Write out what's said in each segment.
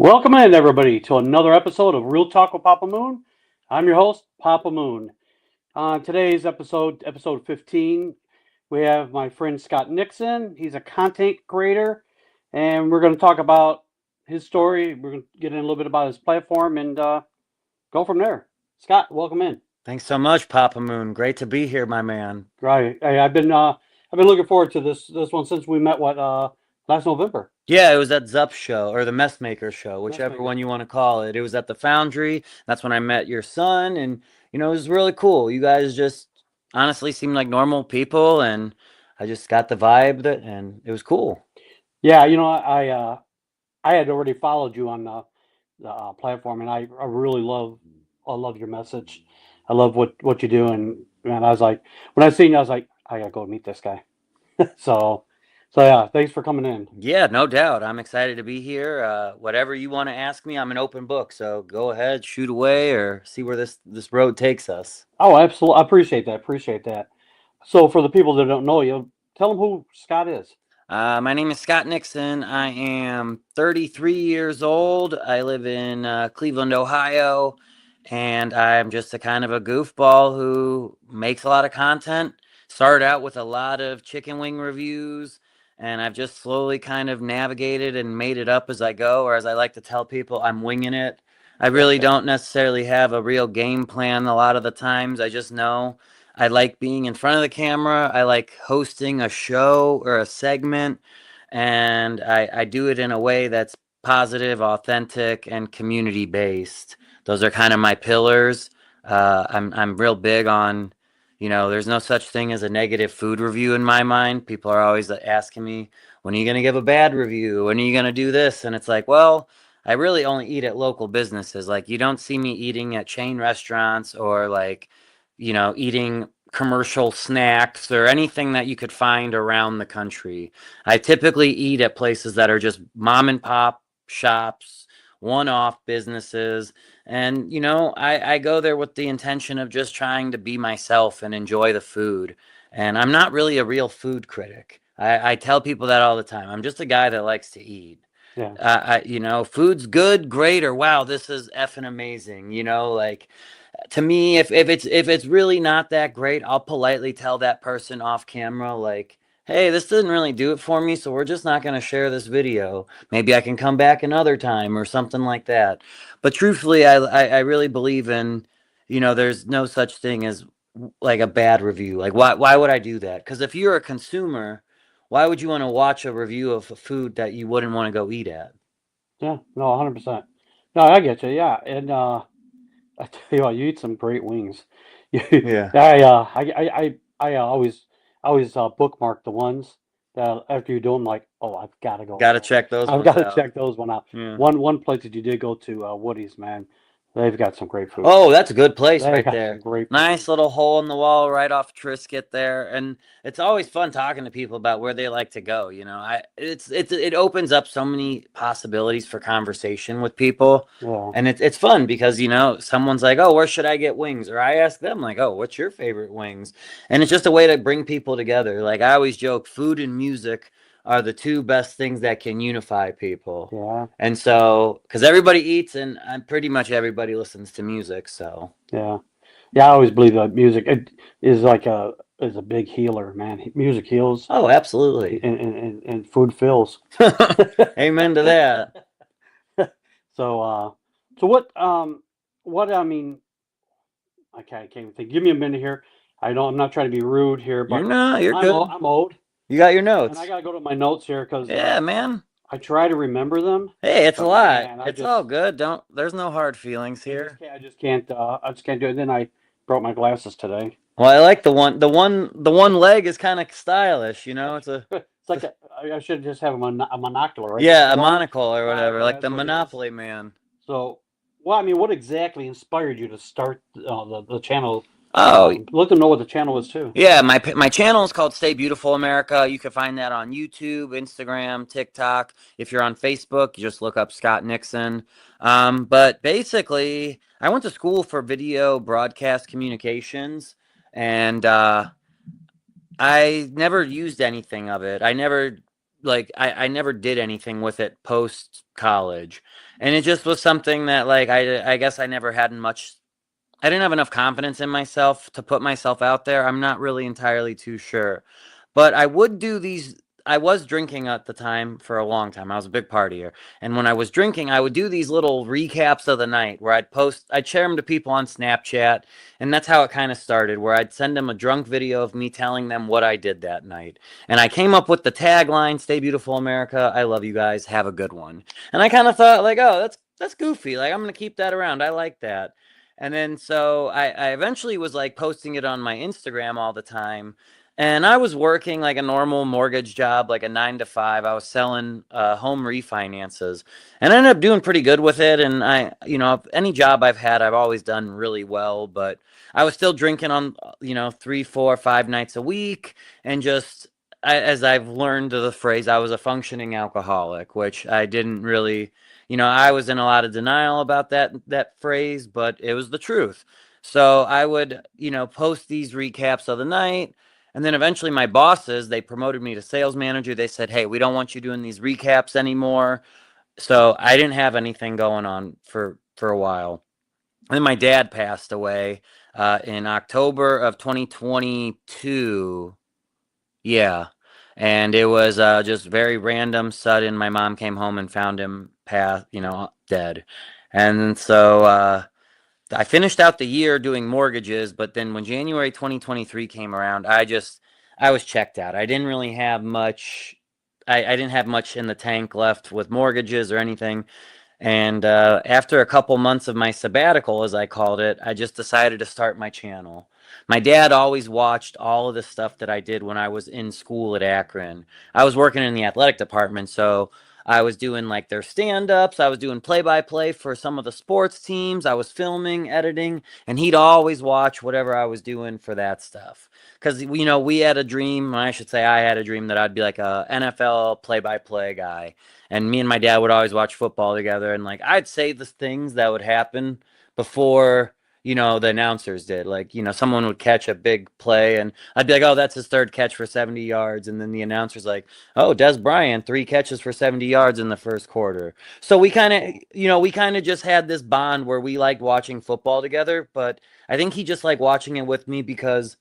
Welcome in, everybody, to another episode of Real Talk with Papa Moon. I'm your host, Papa Moon. On today's episode 15, we have my friend Scott Nixon. He's a content creator, and we're going to talk about his story. We're going to get in a little bit about his platform and go from there. Scott, welcome in. Thanks so much, Papa Moon. Great to be here, my man. Right, I've been looking forward to this one since we met last November. Yeah, it was at Zup show or the Messmaker show, whichever Messmaker. one you want to call it. It was at the Foundry. That's when I met your son, and it was really cool. You guys just honestly seemed like normal people, and I just got the vibe and it was cool. Yeah, I had already followed you on the platform, and I really love your message. I love what you do, and man, I was like, when I seen you, I was like, I gotta go meet this guy. so, so yeah, thanks for coming in. Yeah, no doubt. I'm excited to be here. Whatever you want to ask me, I'm an open book. So go ahead, shoot away, or see where this road takes us. Oh, absolutely, I appreciate that. Appreciate that. So, for the people that don't know you, tell them who Scott is. My name is Scott Nixon. I am 33 years old. I live in Cleveland, Ohio, and I'm just a kind of a goofball who makes a lot of content. Started out with a lot of chicken wing reviews, and I've just slowly kind of navigated and made it up as I go, or as I like to tell people, I'm winging it. I really don't necessarily have a real game plan a lot of the times. I just know I like being in front of the camera. I like hosting a show or a segment, and I do it in a way that's positive, authentic, and community based. Those are kind of my pillars. I'm real big on, there's no such thing as a negative food review in my mind. People are always asking me, when are you going to give a bad review? When are you going to do this? And it's like, well, I really only eat at local businesses. Like, you don't see me eating at chain restaurants or like, eating commercial snacks or anything that you could find around the country. I typically eat at places that are just mom and pop shops, one-off businesses. And, I go there with the intention of just trying to be myself and enjoy the food. And I'm not really a real food critic. I tell people that all the time. I'm just a guy that likes to eat. Yeah. Food's good, great, or wow, this is effing amazing. Like, to me, if it's really not that great, I'll politely tell that person off camera, like, hey, this didn't really do it for me, so we're just not going to share this video. Maybe I can come back another time or something like that. But truthfully, I really believe in, there's no such thing as like a bad review. Like, why would I do that? Because if you're a consumer, why would you want to watch a review of a food that you wouldn't want to go eat at? Yeah. No, 100%. No, I get you. Yeah, and I tell you what, you eat some great wings. You, Yeah. I always bookmark the ones that after you do them, like, oh, I've got to go. Got to check those I've ones got to out. check those one out. Yeah. One place that you did go to, Woody's, man, they've got some great food. Oh, that's a good place They right got there. some great food. Nice little hole in the wall right off Triscuit there, and it's always fun talking to people about where they like to go. It opens up so many possibilities for conversation with people, Yeah, and it's fun because someone's like, oh, where should I get wings, or I ask them like, oh, what's your favorite wings, and it's just a way to bring people together. Like I always joke, food and music are the two best things that can unify people. yeah, And so, because everybody eats and pretty much everybody listens to music, so. yeah, yeah. I always believe that music it is like a big healer, man. Music heals, Oh, absolutely. and food fills. Amen to that. So, so what I mean, I can't even think. Give me a minute here. I know I'm not trying to be rude here, You're but not, you're good. I'm old, You got your and I notes. gotta go to my notes here because Yeah, man. I try to remember them, Hey, it's a but lot. man, It's all good. There's no hard feelings here. I just can't do it. Then I broke my glasses today. Well, I like the one leg is kind of stylish, It's a, It's like I should just have a monocular, right? yeah, a One. monocle or whatever, like That's the what it is. Monopoly man. So, well, I mean, what exactly inspired you to start the channel? Oh, Let them know what the channel is too. yeah, my channel is called Stay Beautiful America. You can find that on YouTube, Instagram, TikTok. If you're on Facebook, you just look up Scott Nixon. But basically, I went to school for video broadcast communications, and I never used anything of it. I never like I never did anything with it post college, and it just was something that like I guess I never had much. I didn't have enough confidence in myself to put myself out there. I'm not really entirely too sure. But I would do these. I was drinking at the time for a long time. I was a big partier. And when I was drinking, I would do these little recaps of the night where I'd share them to people on Snapchat. And that's how it kind of started, where I'd send them a drunk video of me telling them what I did that night. And I came up with the tagline, Stay Beautiful America. I love you guys. Have a good one. And I kind of thought, like, oh, that's goofy. Like, I'm going to keep that around. I like that. And then so I eventually was like posting it on my Instagram all the time. And I was working like a normal mortgage job, like a 9 to 5. I was selling home refinances, and I ended up doing pretty good with it. And any job I've had, I've always done really well. But I was still drinking on, 3, 4, 5 nights a week, and as I've learned the phrase, I was a functioning alcoholic, which I didn't really, I was in a lot of denial about that phrase, but it was the truth. So I would, post these recaps of the night. And then eventually my bosses, they promoted me to sales manager. They said, "Hey, we don't want you doing these recaps anymore." So I didn't have anything going on for a while. And then my dad passed away in October of 2022. Yeah. And it was just very random, sudden. My mom came home and found him dead. And so I finished out the year doing mortgages, but then when January 2023 came around, I was checked out. I didn't really have much. I didn't have much in the tank left with mortgages or anything. And after a couple months of my sabbatical, as I called it, I just decided to start my channel. My dad always watched all of the stuff that I did when I was in school at Akron. I was working in the athletic department, so I was doing like their stand ups, I was doing play by play for some of the sports teams, I was filming, editing, and he'd always watch whatever I was doing for that stuff. Because, we had a dream, I should say I had a dream that I'd be like a NFL play by play guy. And me and my dad would always watch football together, and like I'd say the things that would happen before the announcers did. Like, someone would catch a big play and I'd be like, "Oh, that's his third catch for 70 yards." And then the announcer's like, "Oh, Des Bryant, 3 catches for 70 yards in the first quarter." So we kind of just had this bond where we liked watching football together, but I think he just liked watching it with me because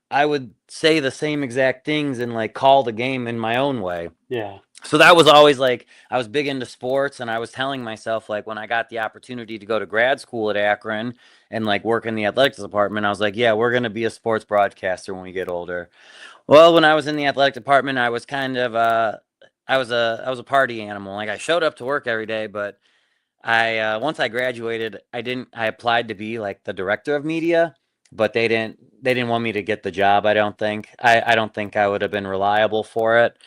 I would say the same exact things and like call the game in my own way. Yeah. So that was always like, I was big into sports, and I was telling myself, like, when I got the opportunity to go to grad school at Akron and like work in the athletics department, I was like, yeah, we're going to be a sports broadcaster when we get older. Well, when I was in the athletic department, I was kind of I was a party animal. Like, I showed up to work every day, but I once I graduated, I applied to be like the director of media, but they didn't want me to get the job. I don't think I would have been reliable for it.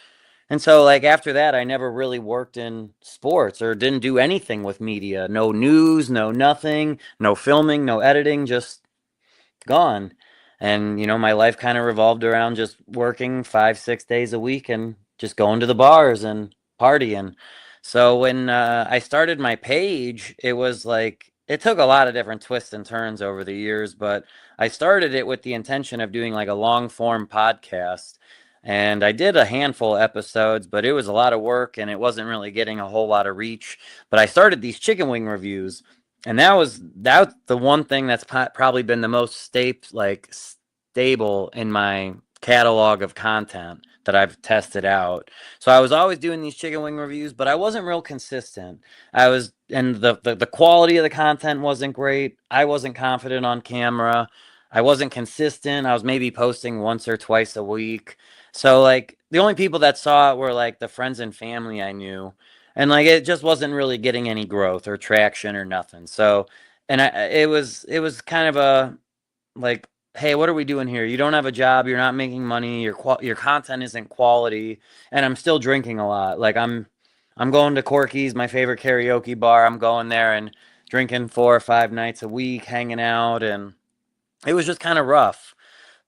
And so, like, after that, I never really worked in sports or didn't do anything with media. No news, no nothing, no filming, no editing, just gone. And, my life kind of revolved around just working 5, 6 days a week and just going to the bars and partying. So when I started my page, it was like, it took a lot of different twists and turns over the years, but I started it with the intention of doing like a long form podcast. And I did a handful of episodes, but it was a lot of work and it wasn't really getting a whole lot of reach. But I started these chicken wing reviews, and that's the one thing that's probably been the most stable in my catalog of content that I've tested out. So I was always doing these chicken wing reviews, but I wasn't real consistent. And the quality of the content wasn't great. I wasn't confident on camera. I wasn't consistent. I was maybe posting once or twice a week. So like the only people that saw it were like the friends and family I knew, and like it just wasn't really getting any growth or traction or nothing. So, and it was kind of a like, "Hey, what are we doing here? You don't have a job, you're not making money, your content isn't quality, and I'm still drinking a lot. Like I'm going to Corky's, my favorite karaoke bar. I'm going there and drinking 4 or 5 nights a week, hanging out, and it was just kind of rough."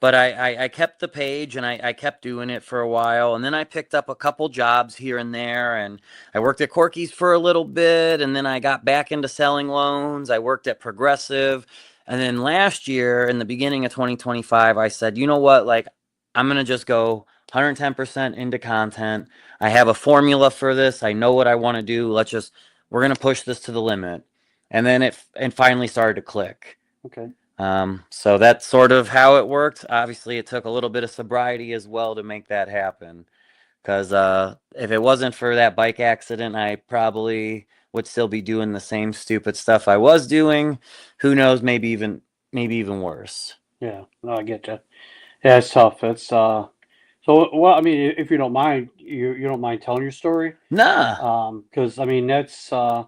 But I kept the page, and I kept doing it for a while. And then I picked up a couple jobs here and there. And I worked at Corky's for a little bit. And then I got back into selling loans. I worked at Progressive. And then last year, in the beginning of 2025, I said, you know what? Like, I'm going to just go 110% into content. I have a formula for this. I know what I want to do. We're going to push this to the limit. And then it finally started to click. Okay. So that's sort of how it worked. Obviously, it took a little bit of sobriety as well to make that happen. Because if it wasn't for that bike accident, I probably would still be doing the same stupid stuff I was doing. Who knows? Maybe even worse. Yeah. No, I get you. Yeah, it's tough. It's so well. I mean, if you don't mind, you don't mind telling your story, Nah. because I mean that's I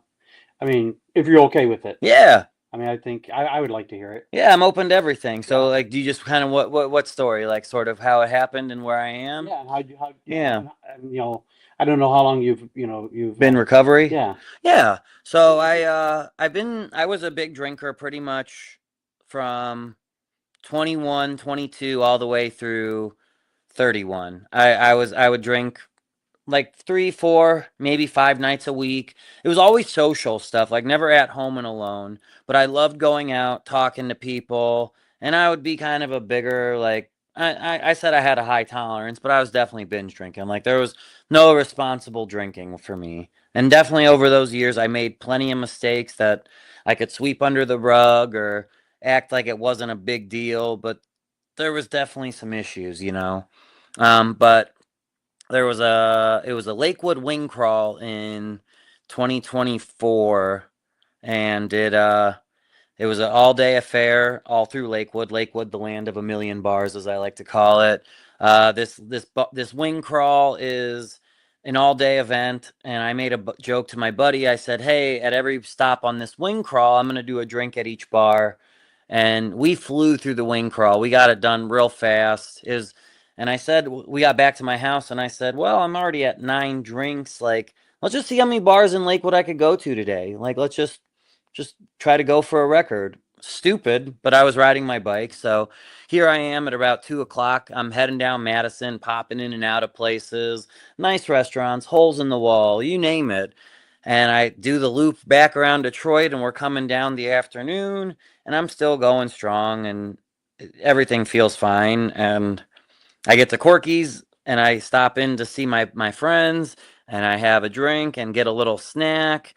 mean if you're okay with it, Yeah. I mean I think I would like to hear it. Yeah, I'm open to everything. Yeah. So, like, do you just kind of what story? Like, sort of how it happened and where I am? Yeah, and how Yeah. and, I don't know how long you've Been recovery? yeah. Yeah. So I was a big drinker pretty much from 21, 22, all the way through 31. I would drink like 3, 4, maybe 5 nights a week. It was always social stuff, like never at home and alone. But I loved going out, talking to people, and I would be kind of a bigger, like I said I had a high tolerance, but I was definitely binge drinking. Like there was no responsible drinking for me. And definitely over those years I made plenty of mistakes that I could sweep under the rug or act like it wasn't a big deal, but there was definitely some issues. But it was a Lakewood wing crawl in 2024, and it was an all day affair all through Lakewood. Lakewood, the land of a million bars, as I like to call it. This wing crawl is an all day event, and I made a joke to my buddy. I said, "Hey, at every stop on this wing crawl, I'm gonna do a drink at each bar." And we flew through the wing crawl. We got it done real fast. And I said, we got back to my house, and I said, "Well, I'm already at 9 drinks. Like, let's just see how many bars in Lakewood I could go to today. Like, let's just try to go for a record." Stupid, but I was riding my bike. So here I am at about 2 o'clock. I'm heading down Madison, popping in and out of places, nice restaurants, holes in the wall, you name it. And I do the loop back around Detroit, and we're coming down the afternoon, and I'm still going strong, and everything feels fine. And I get to Corky's, and I stop in to see my friends, and I have a drink and get a little snack,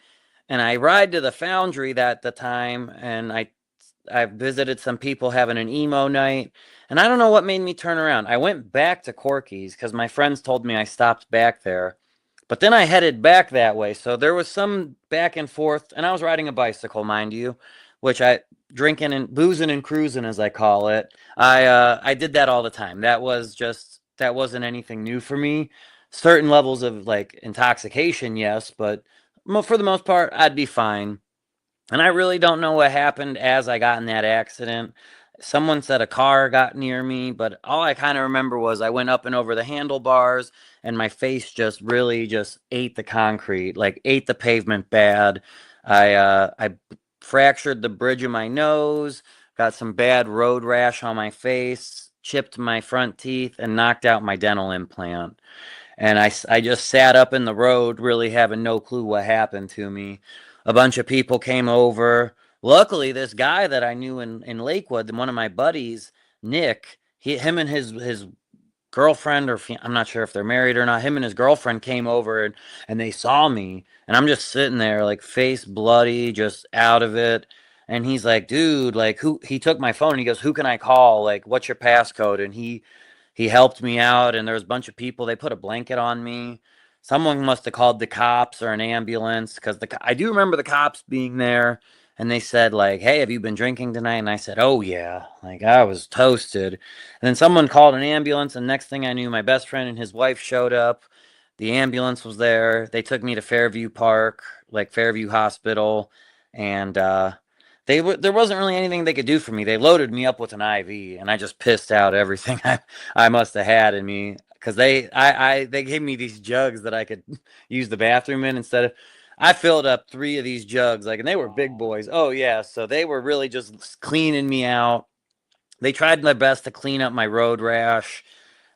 and I ride to the Foundry that the time, and I visited some people having an emo night, and I don't know what made me turn around. I went back to Corky's because my friends told me I stopped back there, but then I headed back that way. So there was some back and forth, and I was riding a bicycle, mind you, which I drinking and boozing and cruising, as I call it. I did that all the time. That wasn't anything new for me. Certain levels of like intoxication, yes, but for the most part, I'd be fine. And I really don't know what happened as I got in that accident. Someone said a car got near me, but all I kind of remember was I went up and over the handlebars, and my face just really just ate the concrete, like ate the pavement bad. I fractured the bridge of my nose, got some bad road rash on my face, chipped my front teeth, and knocked out my dental implant. And I just sat up in the road, really having no clue what happened to me. A bunch of people came over. Luckily, this guy that I knew in Lakewood, one of my buddies, Nick, him and his girlfriend, or I'm not sure if they're married or not, him and his girlfriend came over, and they saw me, and I'm just sitting there like face bloody, just out of it. And he's like, "Dude, like who?" He took my phone and he goes, "Who can I call? Like, what's your passcode?" And he helped me out, and there was a bunch of people. They put a blanket on me. Someone must have called the cops or an ambulance, because I do remember the cops being there, and they said like, "Hey, have you been drinking tonight?" And I said, "Oh yeah." Like I was toasted. And then someone called an ambulance, and next thing I knew, my best friend and his wife showed up. The ambulance was there. They took me to Fairview Park, like Fairview Hospital, and there wasn't really anything they could do for me. They loaded me up with an IV, and I just pissed out everything I must have had in me, because they gave me these jugs that I could use the bathroom in instead of. I filled up 3 of these jugs, like, and they were big boys. Oh yeah, so they were really just cleaning me out. They tried their best to clean up my road rash.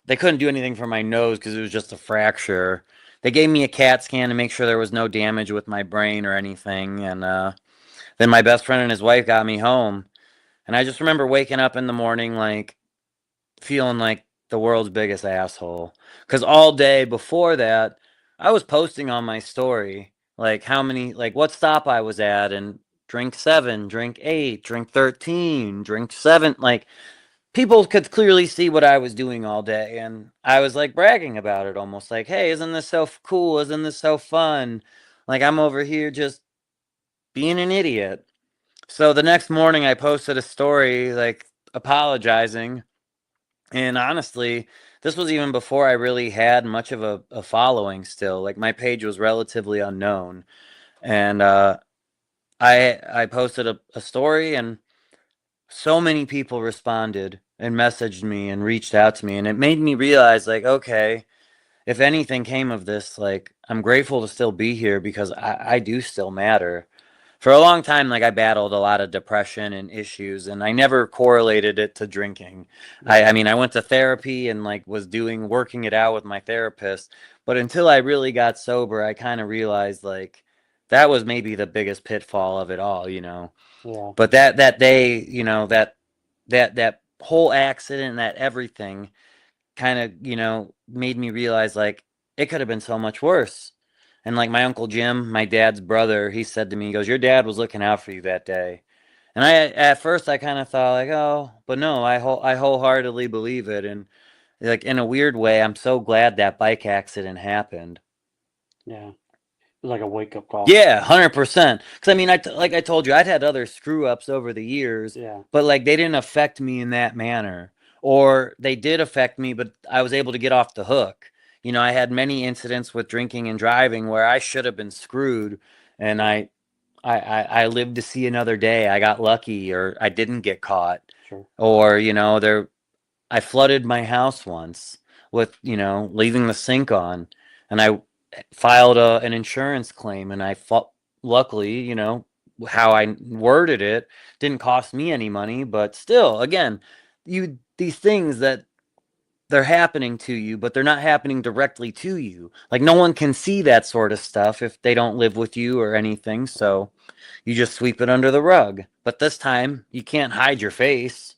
They couldn't do anything for my nose because it was just a fracture. They gave me a CAT scan to make sure there was no damage with my brain or anything, and then my best friend and his wife got me home. And I just remember waking up in the morning, like, feeling like the world's biggest asshole. Because all day before that, I was posting on my story like how many, like what stop I was at, and drink 7, drink 8, drink 13, drink 7. Like people could clearly see what I was doing all day. And I was like bragging about it almost like, hey, isn't this so cool? Isn't this so fun? Like I'm over here just being an idiot. So the next morning, I posted a story like apologizing. And honestly, this was even before I really had much of a following still. Like my page was relatively unknown. And I posted a story, and so many people responded and messaged me and reached out to me. And it made me realize, like, okay, if anything came of this, like, I'm grateful to still be here because I do still matter. For a long time, like, I battled a lot of depression and issues, and I never correlated it to drinking. I mean, I went to therapy and, like, was working it out with my therapist. But until I really got sober, I kind of realized, like, that was maybe the biggest pitfall of it all, you know? Yeah. But that day, you know, that whole accident, that everything kind of, you know, made me realize like it could have been so much worse. And like my uncle Jim, my dad's brother, he said to me, he goes, "Your dad was looking out for you that day." And I at first I kind of thought like, "Oh," but no, I wholeheartedly believe it. And like in a weird way, I'm so glad that bike accident happened. Yeah. It was like a wake up call. Yeah, 100%. Because I mean, like I told you, I'd had other screw ups over the years, Yeah. but like they didn't affect me in that manner, or they did affect me, but I was able to get off the hook. You know, I had many incidents with drinking and driving where I should have been screwed, and I lived to see another day. I got lucky, or I didn't get caught, Sure. or you know, I flooded my house once with, you know, leaving the sink on, and I filed an insurance claim, and luckily, you know, how I worded it didn't cost me any money, but still, again, these things that they're happening to you, but they're not happening directly to you. Like no one can see that sort of stuff if they don't live with you or anything, so you just sweep it under the rug. But this time, you can't hide your face.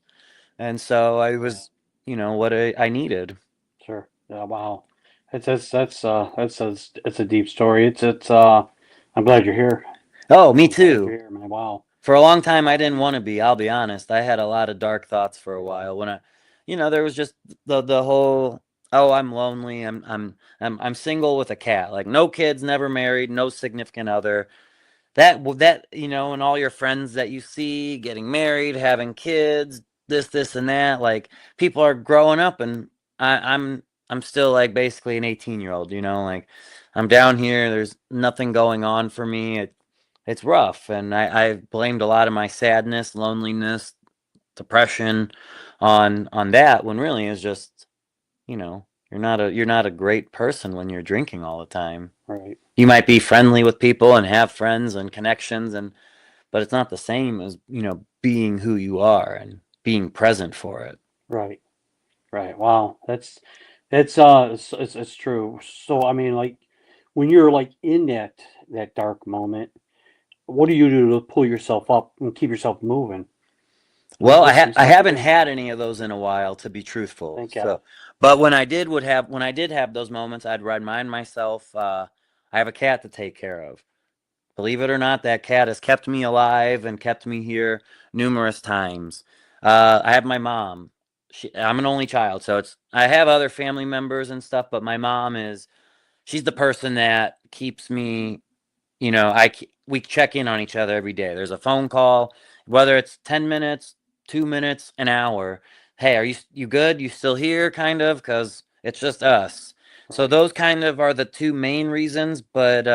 And so I was, you know, what I needed. Sure. Yeah. Wow. It's a deep story. I'm glad you're here. Oh, me I'm glad you're too. here, man. Wow. For a long time, I didn't want to be. I'll be honest. I had a lot of dark thoughts for a while when you know, there was just the whole, oh, I'm lonely. I'm single with a cat. Like no kids, never married, no significant other. That you know, and all your friends that you see getting married, having kids, this and that, like people are growing up, and I'm still like basically an 18-year-old, you know, like I'm down here, there's nothing going on for me. It's rough, and I blamed a lot of my sadness, loneliness, depression on that, when really it's just, you know, you're not a great person when you're drinking all the time. Right. You might be friendly with people and have friends and connections, and but it's not the same as, you know, being who you are and being present for it. Right. Right. Wow. It's true. So I mean, like, when you're like in that dark moment, what do you do to pull yourself up and keep yourself moving? Well, What's some I stuff you haven't do? had any of those in a while, to be truthful. Thank God. So, but when I did have those moments, I'd remind myself, I have a cat to take care of. Believe it or not, that cat has kept me alive and kept me here numerous times. I have my mom. I'm an only child, so I have other family members and stuff, but my mom she's the person that keeps me, you know, we check in on each other every day. There's a phone call, whether it's 10 minutes, 2 minutes, an hour. Hey, are you good? You still here kind of, cuz it's just us. So Right. those kind of are the two main reasons, but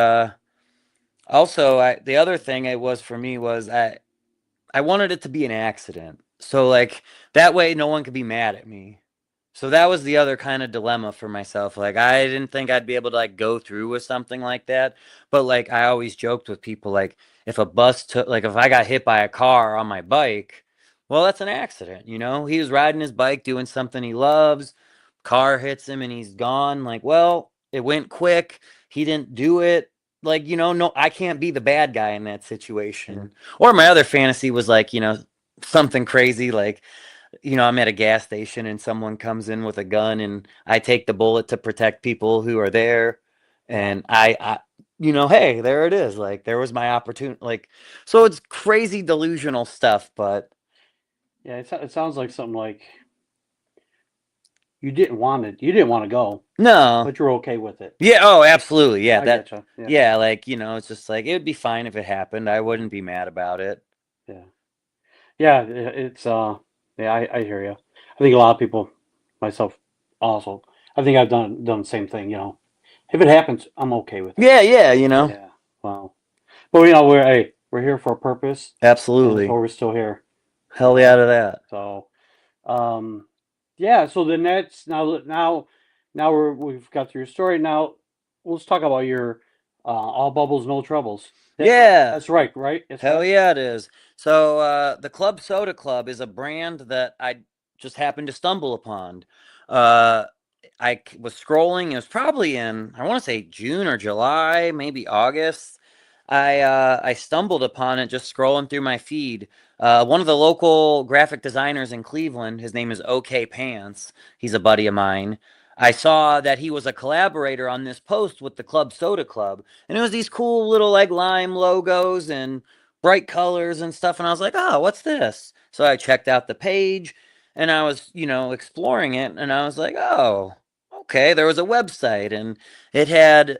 also the other thing it was for me was I wanted it to be an accident. So like that way no one could be mad at me. So that was the other kind of dilemma for myself. Like I didn't think I'd be able to like go through with something like that. But like I always joked with people, like if a bus took, like if I got hit by a car on my bike, well that's an accident, you know? He was riding his bike doing something he loves, car hits him and he's gone. Like, well, it went quick. He didn't do it. Like, you know, no, I can't be the bad guy in that Sure. situation. Or my other fantasy was like, you know, something crazy like I'm at a gas station and someone comes in with a gun and I take the bullet to protect people who are there. Yeah. And hey, there it is. Like, there was my opportunity. Like, so it's crazy delusional stuff, but Yeah, it sounds like something like you didn't want it. You didn't want to go, no. but you're okay with it. Yeah. Oh, absolutely. Yeah. I getcha. Yeah. Yeah. Like, it's just like, it would be fine if it happened. I wouldn't be mad about it. Yeah. Yeah. It's yeah. I hear you. I think a lot of people, myself also. I think I've done the same thing. If it happens, I'm okay with it. Yeah. Yeah. Yeah. Wow. But we're here for a purpose, and that's Absolutely. why we're still here. Hell yeah to that. So, um, yeah. So the Nets now we've got through your story. Now let's talk about your all bubbles, no troubles. Yeah. That's right, right? It's Hell right. yeah, it is. So, the Club Soda Club is a brand that I just happened to stumble upon. Uh, was scrolling. It was probably in, I want to say June or July, maybe August. I stumbled upon it just scrolling through my feed. One of the local graphic designers in Cleveland, his name is OK Pants. He's a buddy of mine. I saw that he was a collaborator on this post with the Club Soda Club, and it was these cool little like lime logos and bright colors and stuff. And I was like, oh, what's this? So I checked out the page and I was, exploring it, and I was like, oh, okay, there was a website, and it had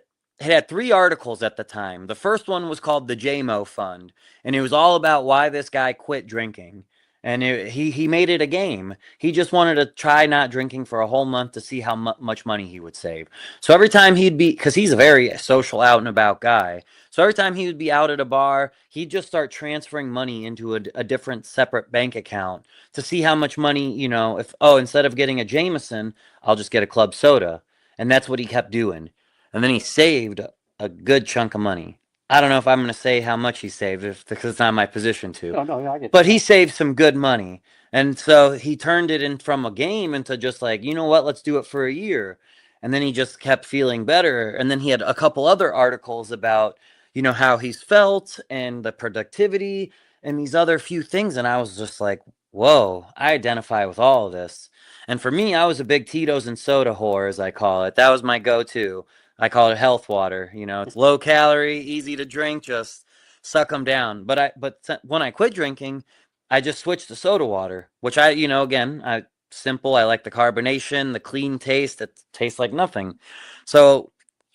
three articles at the time. The first one was called the JMO Fund, and it was all about why this guy quit drinking. And he made it a game. He just wanted to try not drinking for a whole month to see how much money he would save. So every time because he's a very social, out and about guy. So every time he would be out at a bar, he'd just start transferring money into a different separate bank account to see how much money, if, oh, instead of getting a Jameson, I'll just get a club soda. And that's what he kept doing. And then he saved a good chunk of money. I don't know if I'm going to say how much he saved because it's not my position to. No, no, yeah, I get But you. he saved some good money. And so he turned it in from a game into just like, you know what, let's do it for a year. And then he just kept feeling better. And then he had a couple other articles about, how he's felt and the productivity and these other few things. And I was just like, whoa, I identify with all of this. And for me, I was a big Tito's and soda whore, as I call it. That was my go to. I call it health water. It's low calorie, easy to drink, just suck them down. But when I quit drinking, I just switched to soda water, which again, simple. I like the carbonation, the clean taste. It tastes like nothing. So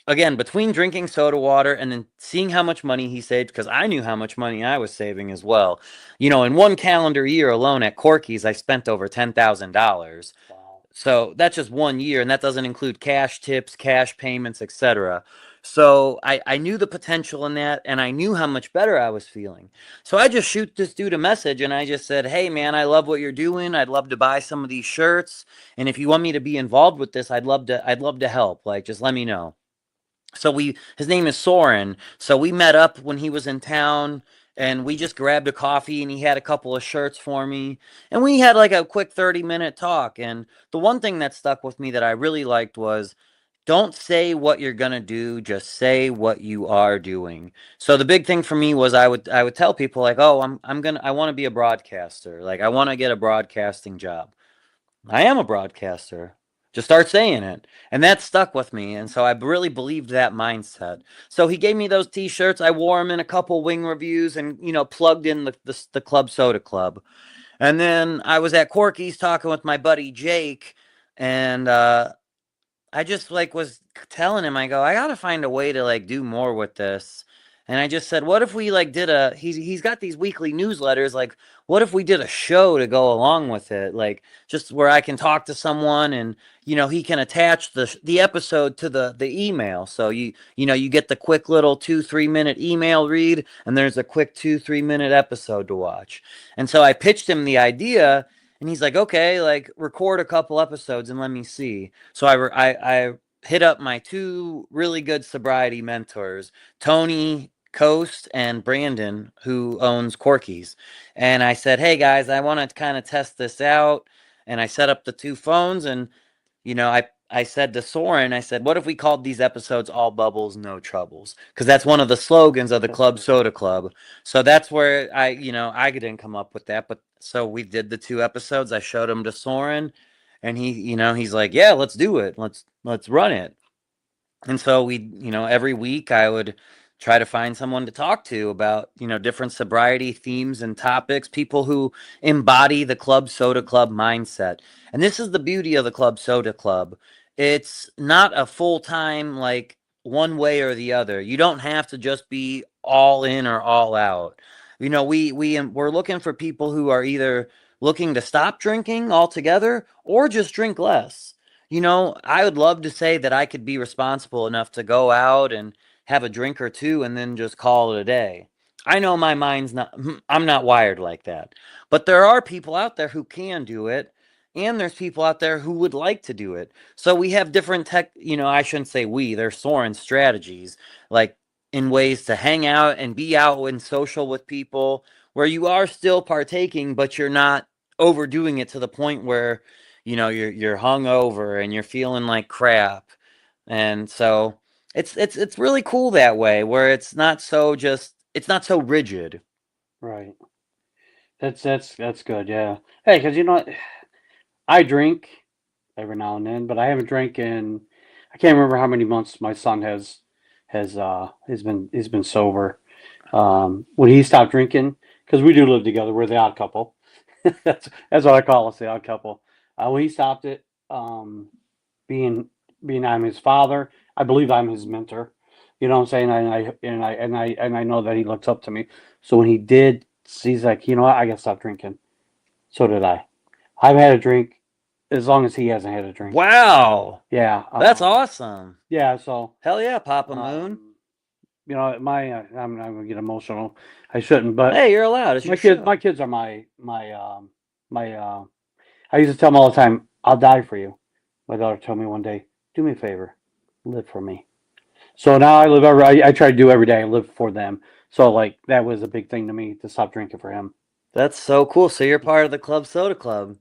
again, between drinking soda water and then seeing how much money he saved, because I knew how much money I was saving as well. In one calendar year alone at Corky's, I spent over $10,000. Wow. So that's just 1 year, and that doesn't include cash tips, cash payments, etc. So I knew the potential in that, and I knew how much better I was feeling. So I just shoot this dude a message, and I just said, hey, man, I love what you're doing. I'd love to buy some of these shirts. And if you want me to be involved with this, I'd love to help. Like, just let me know. So his name is Soren. So we met up when he was in town, and we just grabbed a coffee, and he had a couple of shirts for me, and we had like a quick 30-minute talk. And the one thing that stuck with me that I really liked was, don't say what you're going to do, just say what you are doing. So the big thing for me was I would tell people like, "Oh, I want to be a broadcaster. Like, I want to get a broadcasting job. I am a broadcaster. Just start saying it." And that stuck with me. And so I really believed that mindset. So he gave me those t-shirts. I wore them in a couple wing reviews and, plugged in the Club Soda Club. And then I was at Corky's talking with my buddy Jake. And I just like was telling him, I go, I gotta find a way to like do more with this. And I just said, what if we like did he's got these weekly newsletters, like what if we did a show to go along with it? Like just where I can talk to someone and he can attach the episode to the email. So you get the quick little 2-3 minute email read, and there's a quick 2-3 minute episode to watch. And so I pitched him the idea, and he's like, okay, like record a couple episodes and let me see. So I hit up my two really good sobriety mentors, Tony Coast and Brandon, who owns Corky's. And I said, hey guys, I want to kind of test this out. And I set up the two phones, and I said to Soren, I said, what if we called these episodes All Bubbles, No Troubles? Because that's one of the slogans of the Club Soda Club. So that's where I didn't come up with that. But so we did the 2 episodes. I showed them to Soren, and he's like, yeah, let's do it. Let's run it. And so every week I would try to find someone to talk to about, different sobriety themes and topics, people who embody the Club Soda Club mindset. And this is the beauty of the Club Soda Club. It's not a full-time, like, one way or the other. You don't have to just be all in or all out. We're looking for people who are either looking to stop drinking altogether or just drink less. I would love to say that I could be responsible enough to go out and have a drink or two and then just call it a day. I know my mind's not, I'm not wired like that. But there are people out there who can do it, and there's people out there who would like to do it. So we have different I shouldn't say we, they're Soren strategies, like in ways to hang out and be out and social with people where you are still partaking, but you're not overdoing it to the point where you're hungover and you're feeling like crap. And so it's really cool that way, where it's not so rigid. Right. That's good. Yeah. Hey, because I drink every now and then, but I haven't drank in I can't remember how many months my son has been sober. When he stopped drinking, because we do live together, we're the odd couple. That's what I call us, the odd couple. When he stopped it, being being I'm his father, I believe I'm his mentor. You know what I'm saying? And I know that he looks up to me. So when he did, he's like, you know what? I gotta stop drinking. So did I. I've had a drink as long as he hasn't had a drink. Wow. Yeah. That's awesome. Yeah. So hell yeah, Papa Moon. I'm gonna get emotional. I shouldn't, but hey, you're allowed. It's my kids. My kids are my. I used to tell them all the time, "I'll die for you." My daughter told me one day, "Do me a favor, live for me." So now I live I try to do every day. I live for them. So like that was a big thing to me to stop drinking for him. That's so cool. So you're part of the Club Soda Club.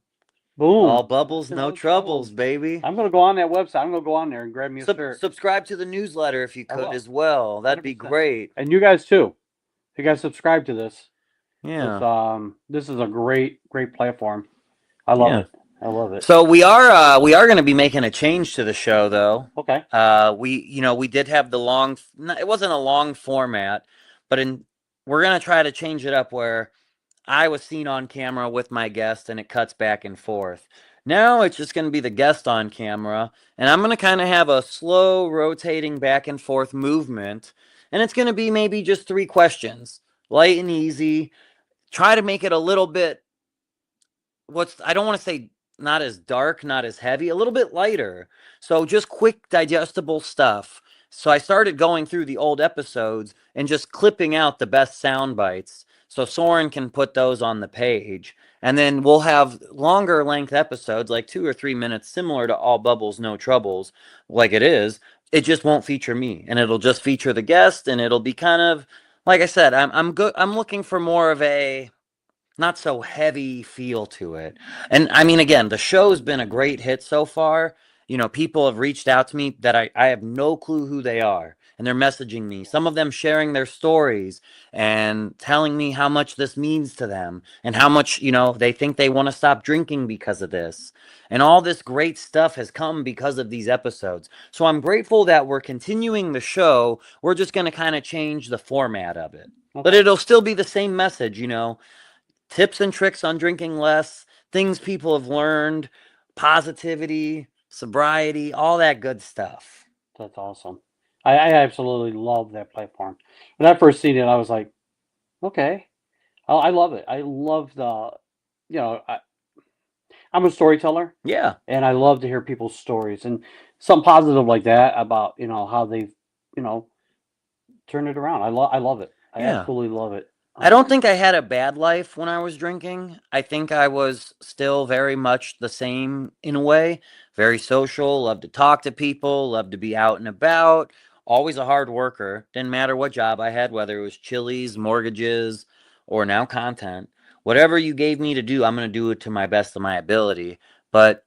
Boom. All bubbles, no troubles, baby. I'm gonna go on that website. I'm gonna go on there and grab me a shirt. Subscribe to the newsletter if you could as well. That'd be 100%. great. And you guys too. If you guys subscribe to this. Yeah. This is a great platform. I love it. I love it. So we are going to be making a change to the show, though. Okay. We did have the long. It wasn't a long format, but we're going to try to change it up where I was seen on camera with my guest and it cuts back and forth. Now it's just going to be the guest on camera, and I'm going to kind of have a slow rotating back and forth movement, and it's going to be maybe just 3 questions, light and easy. Try to make it a little bit I don't want to say not as dark, not as heavy, a little bit lighter. So just quick digestible stuff. So I started going through the old episodes and just clipping out the best sound bites so Soren can put those on the page. And then we'll have longer length episodes, like 2 or 3 minutes, similar to All Bubbles, No Troubles, like it is. It just won't feature me, and it'll just feature the guest, and it'll be kind of, like I said, I'm good. I'm looking for more of a not so heavy feel to it. And I mean, again, the show's been a great hit so far. People have reached out to me that I have no clue who they are. And they're messaging me, some of them sharing their stories and telling me how much this means to them and how much, they think they want to stop drinking because of this. And all this great stuff has come because of these episodes. So I'm grateful that we're continuing the show. We're just going to kind of change the format of it. Okay. But it'll still be the same message, tips and tricks on drinking less, things people have learned, positivity, sobriety, all that good stuff. That's awesome. I absolutely love that platform. When I first seen it, I was like, okay, I love it. I love I'm a storyteller. Yeah. And I love to hear people's stories and something positive like that about, how they've, turned it around. I love it. I absolutely love it. I don't think I had a bad life when I was drinking. I think I was still very much the same in a way. Very social, loved to talk to people, loved to be out and about. Always a hard worker. Didn't matter what job I had, whether it was Chili's, mortgages, or now content. Whatever you gave me to do, I'm going to do it to my best of my ability. But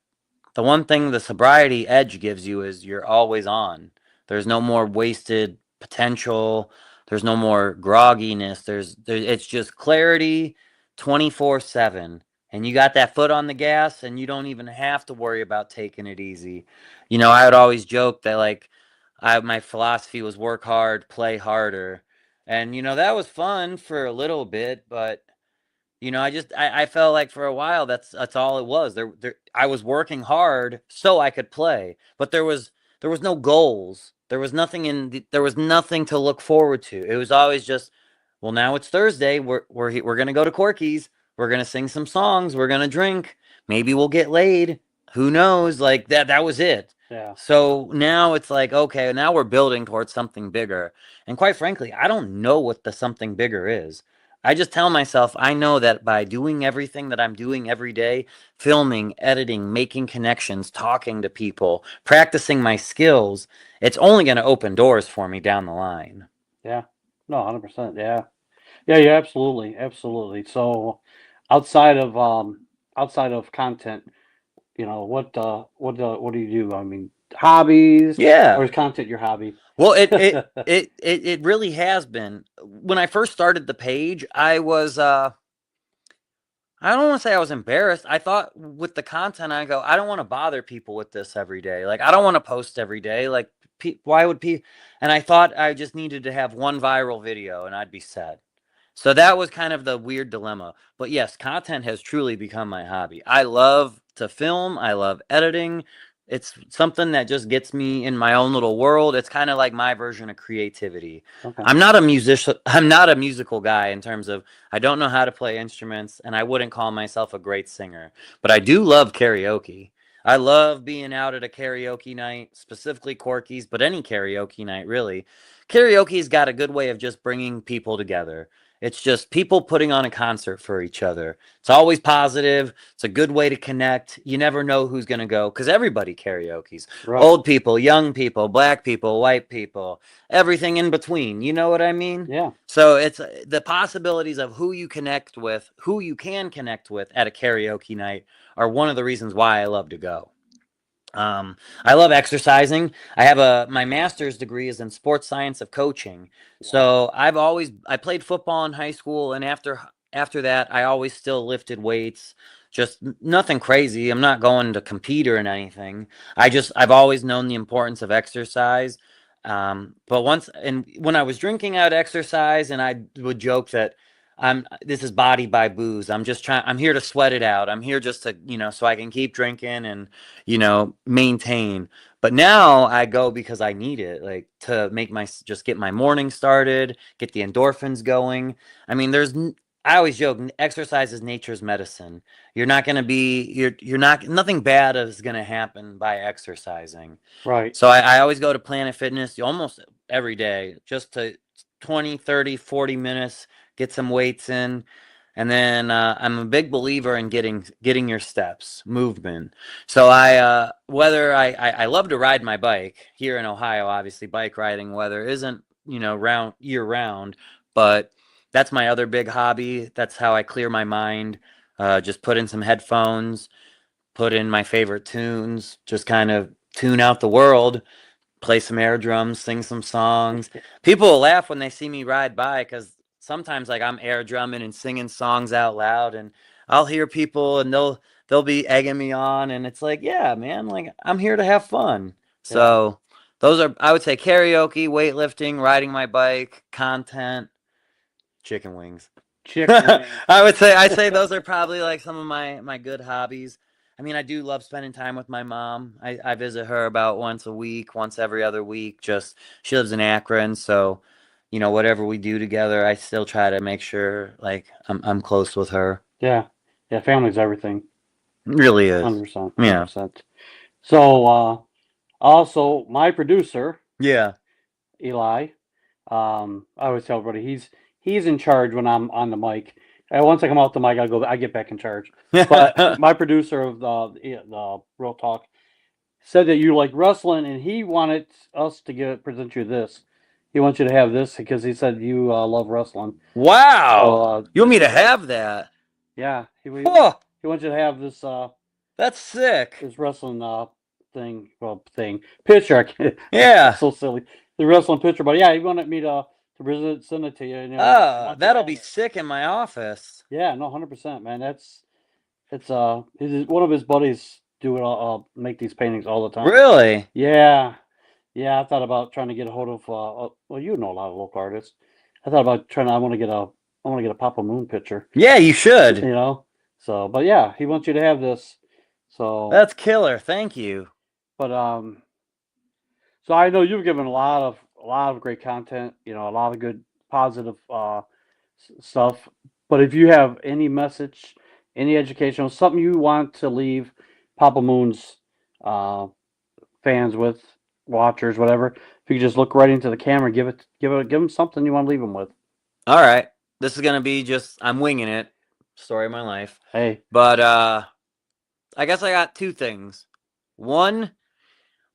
the one thing the sobriety edge gives you is you're always on. There's no more wasted potential. There's no more grogginess. It's just clarity 24/7. And you got that foot on the gas and you don't even have to worry about taking it easy. I would always joke that like my philosophy was work hard, play harder. And that was fun for a little bit, but I felt like for a while that's all it was. I was working hard so I could play, but there was no goals. There was nothing to look forward to. It was always just, well, now it's Thursday. We're gonna go to Corky's. We're gonna sing some songs. We're gonna drink. Maybe we'll get laid. Who knows? Like that. That was it. Yeah. So now it's like, okay, now we're building towards something bigger. And quite frankly, I don't know what the something bigger is. I just tell myself I know that by doing everything that I'm doing every day, filming, editing, making connections, talking to people, practicing my skills, it's only going to open doors for me down the line. Yeah. No, 100%. Yeah. Yeah, yeah, absolutely. Absolutely. So outside of content, what do you do? I mean, hobbies, or Yeah. is content your hobby? Well, it really has been. When I first started the page, I don't want to say I was embarrassed. I thought with the content, I go, I don't want to bother people with this every day. Like, I don't want to post every day. Like, why would people? And I thought I just needed to have one viral video and I'd be set. So that was kind of the weird dilemma. But yes, content has truly become my hobby. I love to film, I love editing. It's something that just gets me in my own little world. It's kind of like my version of creativity. Okay. I'm not a musician, I'm not a musical guy in terms of I don't know how to play instruments and I wouldn't call myself a great singer, but I do love karaoke. I love being out at a karaoke night, specifically Corky's, but any karaoke night really. Karaoke's got a good way of just bringing people together. It's just people putting on a concert for each other. It's always positive. It's a good way to connect. You never know who's going to go because everybody karaoke's. Right. Old people, young people, black people, white people, everything in between. You know what I mean? Yeah. So it's the possibilities of who you connect with, who you can connect with at a karaoke night are one of the reasons why I love to go. I love exercising. My master's degree is in sports science of coaching. So I played football in high school, and after that, I always still lifted weights. Just nothing crazy. I'm not going to compete or in anything. I've always known the importance of exercise. But when I was drinking, I'd exercise, and I would joke that this is body by booze. I'm here to sweat it out. I'm here just to, so I can keep drinking and maintain. But now I go because I need it, like to just get my morning started, get the endorphins going. I mean, I always joke, exercise is nature's medicine. You're not going to you're not, nothing bad is going to happen by exercising. Right. So I always go to Planet Fitness almost every day just to 20, 30, 40 minutes, get some weights in. And then I'm a big believer in getting your steps, movement. So I love to ride my bike here in Ohio. Obviously, bike riding weather isn't round year round, but that's my other big hobby. That's how I clear my mind. Just put in some headphones, put in my favorite tunes, just kind of tune out the world, play some air drums, sing some songs. People will laugh when they see me ride by because sometimes like I'm air drumming and singing songs out loud, and I'll hear people and they'll be egging me on, and it's like, yeah, man, like I'm here to have fun. Yeah. So those are, I would say, karaoke, weightlifting, riding my bike, content, chicken wings. Chicken wings. I'd say those are probably like some of my good hobbies. I mean, I do love spending time with my mom. I visit her about once a week, once every other week. Just she lives in Akron, so whatever we do together, I still try to make sure like I'm close with her. Yeah. Yeah. Family's everything. It really is. 100%. Yeah. 100%. So, also my producer, Yeah. Eli, I always tell everybody he's in charge when I'm on the mic. Once I come off the mic, I get back in charge. But my producer of the Real Talk said that you like wrestling, and he wanted us to present you this. He wants you to have this because he said you love wrestling. Wow. So, You want me to have that? yeah, he Oh, wants you to have this. That's sick. his wrestling pitcher. I can't, Yeah. so silly. The wrestling pitcher, but yeah, he wanted me to visit, send it to you. You know, want you to That'll have be it. sick in my office. Yeah, no, 100%, man. It's one of his buddies do it. Make these paintings all the time. Really? Yeah, yeah. I thought about trying to get a hold of. Well, you know a lot of local artists. I thought about trying. I want to get a Papa Moon picture. Yeah, you should. You know. So, but yeah, he wants you to have this. So, That's killer. Thank you. but so I know you've given a lot of great content. You know, a lot of good positive stuff. But if you have any message, any educational, something you want to leave Papa Moon's uh, fans with, watchers, whatever, if you could just look right into the camera, and give them something you want to leave them with. All right. This is gonna be just I'm winging it. Story of my life. Hey, But I guess I got two things. One,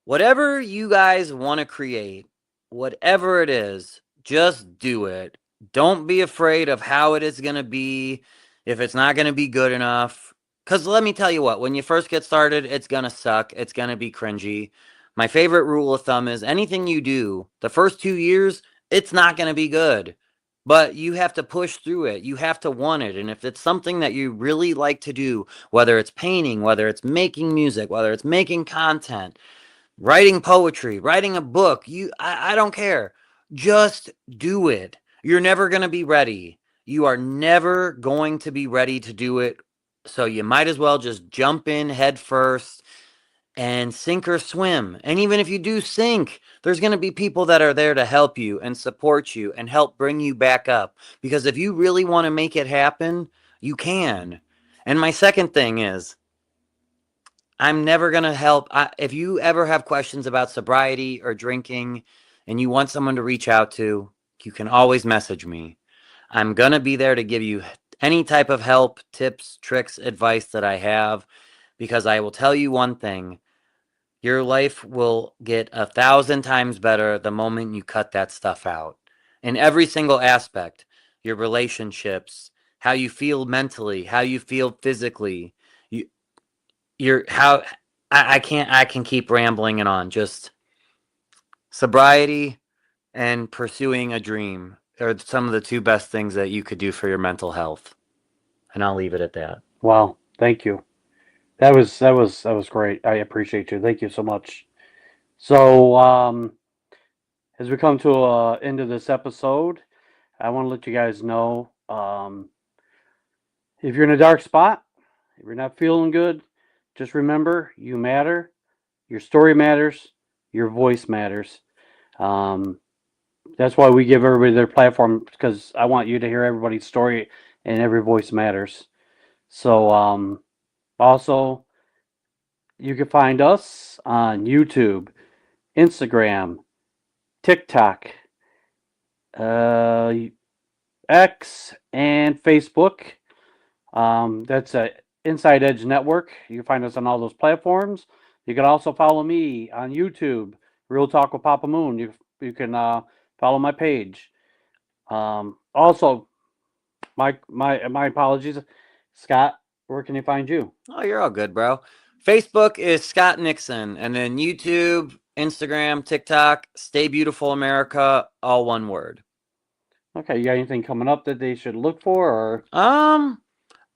whatever you guys want to create, whatever it is, just do it. Don't be afraid of how it is going to be, if it's not going to be good enough. Because let me tell you what, when you first get started, it's going to suck. It's going to be cringy. My favorite rule of thumb is anything you do, the first 2 years, it's not going to be good. But you have to push through it. You have to want it. And if it's something that you really like to do, whether it's painting, whether it's making music, whether it's making content, writing poetry, writing a book, I don't care. Just do it. You're never going to be ready. You are never going to be ready to do it. So you might as well just jump in head first and sink or swim. And even if you do sink, there's going to be people that are there to help you and support you and help bring you back up. Because if you really want to make it happen, you can. And my second thing is, I'm never going to help. If you ever have questions about sobriety or drinking and you want someone to reach out to, you can always message me. I'm going to be there to give you any type of help, tips, tricks, advice that I have, because I will tell you one thing. Your life will get 1,000 times better the moment you cut that stuff out. In every single aspect, your relationships, how you feel mentally, how you feel physically, you, you're how I can keep rambling and on. Just sobriety and pursuing a dream are some of the two best things that you could do for your mental health. And I'll leave it at that. wow, thank you. That was great. I appreciate you. Thank you so much. So, as we come to end of this episode, I want to let you guys know if you're in a dark spot, if you're not feeling good, just remember you matter. Your story matters. Your voice matters. Um, that's why we give everybody their platform because I want you to hear everybody's story and every voice matters. So, also, you can find us on YouTube, Instagram, TikTok, uh, X, and Facebook. That's a Inside Edge Network. You can find us on all those platforms. You can also follow me on YouTube, Real Talk with Papa Moon. You can follow my page. Also, my apologies, Scott. Where can you find you? Oh, you're all good, bro. Facebook is Scott Nixon, and then YouTube, Instagram, TikTok, Stay Beautiful America, all one word. Okay, you got anything coming up that they should look for, or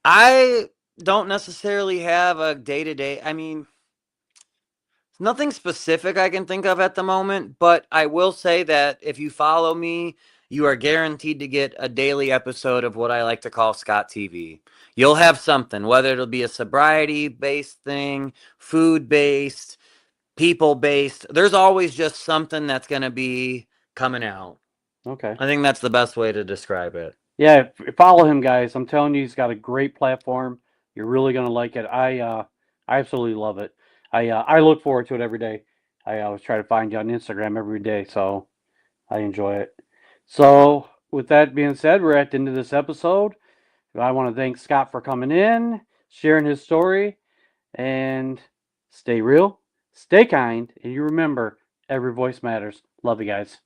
I don't necessarily have a day-to-day. I mean, nothing specific I can think of at the moment, but I will say that if you follow me, you are guaranteed to get a daily episode of what I like to call Scott TV. You'll have something, whether it'll be a sobriety-based thing, food-based, people-based. There's always just something that's going to be coming out. okay? I think that's the best way to describe it. Yeah, follow him, guys. I'm telling you, he's got a great platform. You're really gonna like it. I absolutely love it. I look forward to it every day. I always try to find you on Instagram every day, so I enjoy it. So, with that being said, we're at the end of this episode. I want to thank Scott for coming in, sharing his story, and stay real, stay kind, and you remember every voice matters. Love you guys.